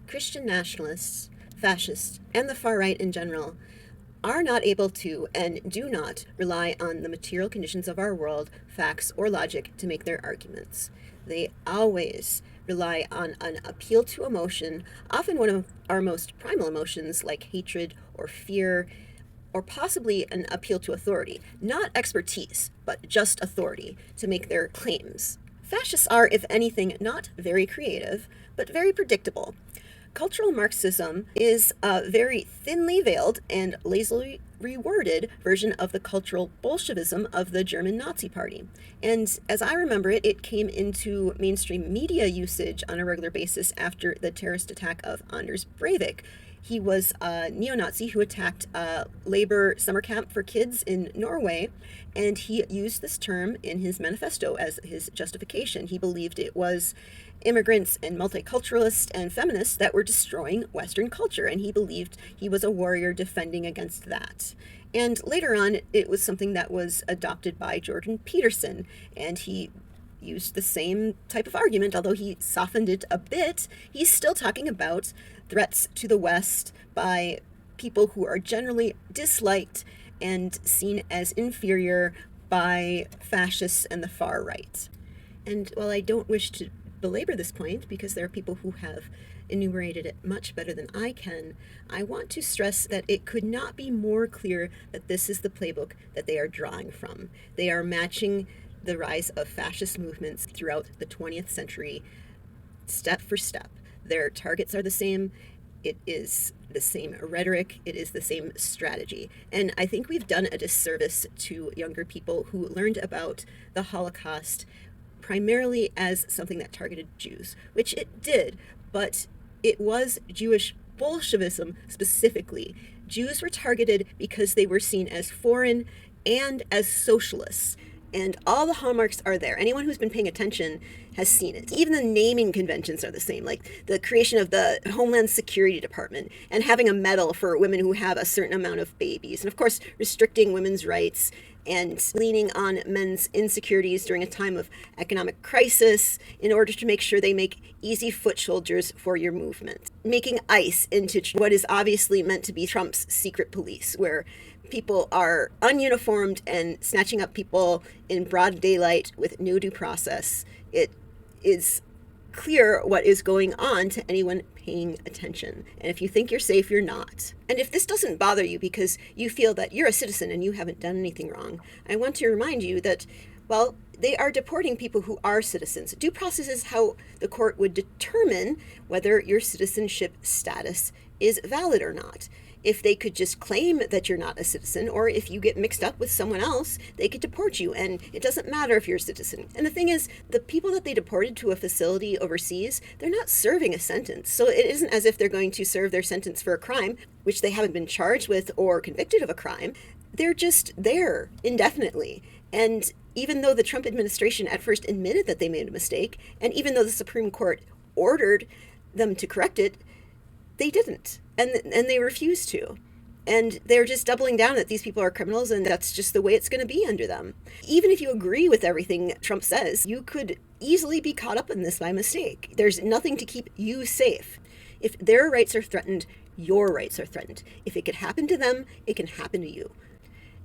Christian nationalists, fascists, and the far right in general are not able to and do not rely on the material conditions of our world, facts, or logic to make their arguments. They always rely on an appeal to emotion, often one of our most primal emotions like hatred or fear, or possibly an appeal to authority, not expertise, but just authority, to make their claims. Fascists are, if anything, not very creative, but very predictable. Cultural Marxism is a very thinly veiled and lazily reworded version of the cultural Bolshevism of the German Nazi Party. And as I remember it, it came into mainstream media usage on a regular basis after the terrorist attack of Anders Breivik. He was a neo-Nazi who attacked a labor summer camp for kids in Norway, and he used this term in his manifesto as his justification. He believed it was immigrants and multiculturalists and feminists that were destroying Western culture, and he believed he was a warrior defending against that. And later on, it was something that was adopted by Jordan Peterson, and he used the same type of argument, although he softened it a bit. He's still talking about threats to the West by people who are generally disliked and seen as inferior by fascists and the far right. And while I don't wish to belabor this point, because there are people who have enumerated it much better than I can, I want to stress that it could not be more clear that this is the playbook that they are drawing from. They are matching the rise of fascist movements throughout the 20th century, step for step. Their targets are the same. It is the same rhetoric. It is the same strategy. And I think we've done a disservice to younger people who learned about the Holocaust primarily as something that targeted Jews, which it did, but it was Jewish Bolshevism specifically. Jews were targeted because they were seen as foreign and as socialists. And all the hallmarks are there. Anyone who's been paying attention has seen it. Even the naming conventions are the same, like the creation of the Homeland Security Department and having a medal for women who have a certain amount of babies. And of course, restricting women's rights and leaning on men's insecurities during a time of economic crisis in order to make sure they make easy foot soldiers for your movement. Making ICE into what is obviously meant to be Trump's secret police, where people are ununiformed and snatching up people in broad daylight with no due process. It is clear what is going on to anyone paying attention. And if you think you're safe, you're not. And if this doesn't bother you because you feel that you're a citizen and you haven't done anything wrong, I want to remind you that, well, they are deporting people who are citizens. Due process is how the court would determine whether your citizenship status is valid or not. If they could just claim that you're not a citizen, or if you get mixed up with someone else, they could deport you, and it doesn't matter if you're a citizen. And the thing is, the people that they deported to a facility overseas, they're not serving a sentence. So it isn't as if they're going to serve their sentence for a crime, which they haven't been charged with or convicted of a crime. They're just there indefinitely. And even though the Trump administration at first admitted that they made a mistake, and even though the Supreme Court ordered them to correct it, they didn't. And they refuse to. And they're just doubling down that these people are criminals and that's just the way it's going to be under them. Even if you agree with everything Trump says, you could easily be caught up in this by mistake. There's nothing to keep you safe. If their rights are threatened, your rights are threatened. If it could happen to them, it can happen to you.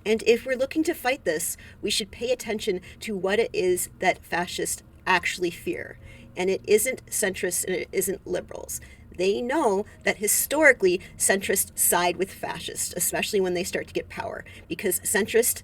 And if we're looking to fight this, we should pay attention to what it is that fascists actually fear. And it isn't centrists and it isn't liberals. They know that historically centrists side with fascists, especially when they start to get power, because centrists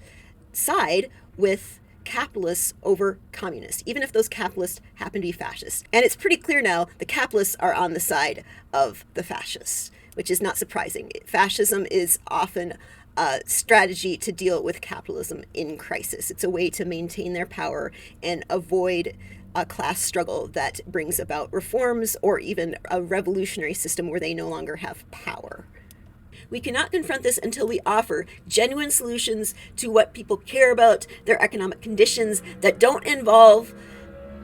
side with capitalists over communists, even if those capitalists happen to be fascists. And it's pretty clear now the capitalists are on the side of the fascists, which is not surprising. Fascism is often a strategy to deal with capitalism in crisis. It's a way to maintain their power and avoid a class struggle that brings about reforms or even a revolutionary system where they no longer have power. We cannot confront this until we offer genuine solutions to what people care about, their economic conditions that don't involve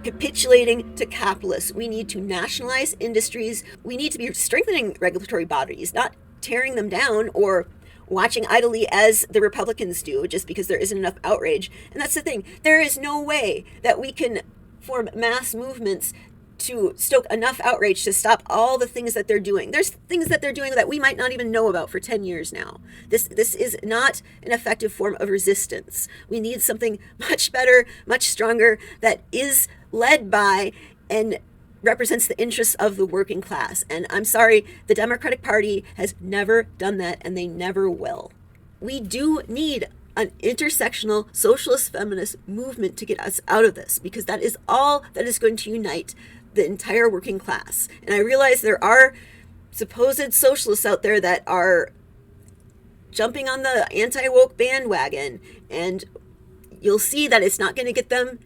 capitulating to capitalists. We need to nationalize industries. We need to be strengthening regulatory bodies, not tearing them down or watching idly as the Republicans do just because there isn't enough outrage. And that's the thing. There is no way that we can form mass movements to stoke enough outrage to stop all the things that they're doing. There's things that they're doing that we might not even know about for 10 years now. This is not an effective form of resistance. We need something much better, much stronger, that is led by and represents the interests of the working class. And I'm sorry, the Democratic Party has never done that, and they never will. We do need an intersectional socialist feminist movement to get us out of this, because that is all that is going to unite the entire working class. And I realize there are supposed socialists out there that are jumping on the anti-woke bandwagon, and you'll see that it's not going to get them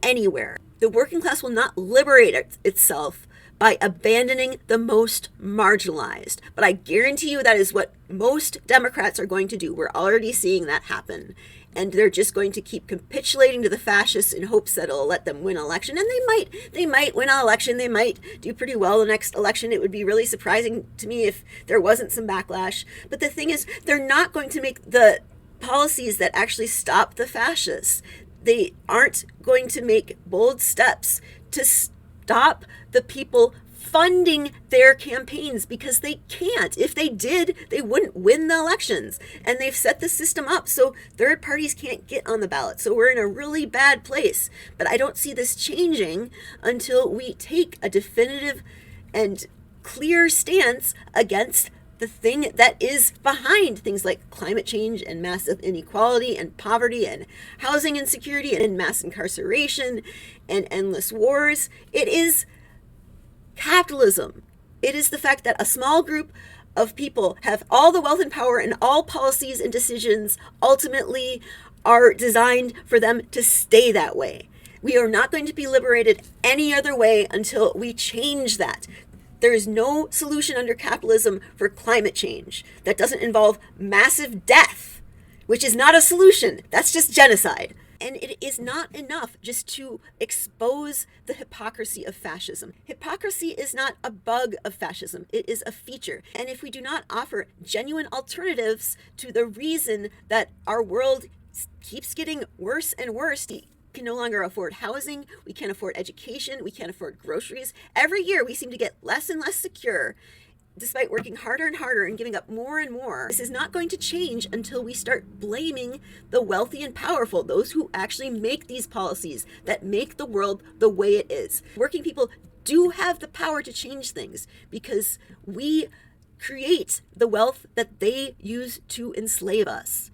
anywhere. The working class will not liberate itself by abandoning the most marginalized. But I guarantee you that is what most Democrats are going to do. We're already seeing that happen. And they're just going to keep capitulating to the fascists in hopes that it'll let them win an election. And they might win an election. They might do pretty well the next election. It would be really surprising to me if there wasn't some backlash. But the thing is, they're not going to make the policies that actually stop the fascists. They aren't going to make bold steps to stop the people funding their campaigns, because they can't. If they did, they wouldn't win the elections. And they've set the system up so third parties can't get on the ballot. So we're in a really bad place. But I don't see this changing until we take a definitive and clear stance against the thing that is behind things like climate change and massive inequality and poverty and housing insecurity and mass incarceration and endless wars. It is capitalism. It is the fact that a small group of people have all the wealth and power, and all policies and decisions ultimately are designed for them to stay that way. We are not going to be liberated any other way until we change that. There is no solution under capitalism for climate change that doesn't involve massive death, which is not a solution. That's just genocide. And it is not enough just to expose the hypocrisy of fascism. Hypocrisy is not a bug of fascism. It is a feature. And if we do not offer genuine alternatives to the reason that our world keeps getting worse and worse, we can no longer afford housing, we can't afford education, we can't afford groceries. Every year we seem to get less and less secure, despite working harder and harder and giving up more and more. This is not going to change until we start blaming the wealthy and powerful, those who actually make these policies that make the world the way it is. Working people do have the power to change things, because we create the wealth that they use to enslave us.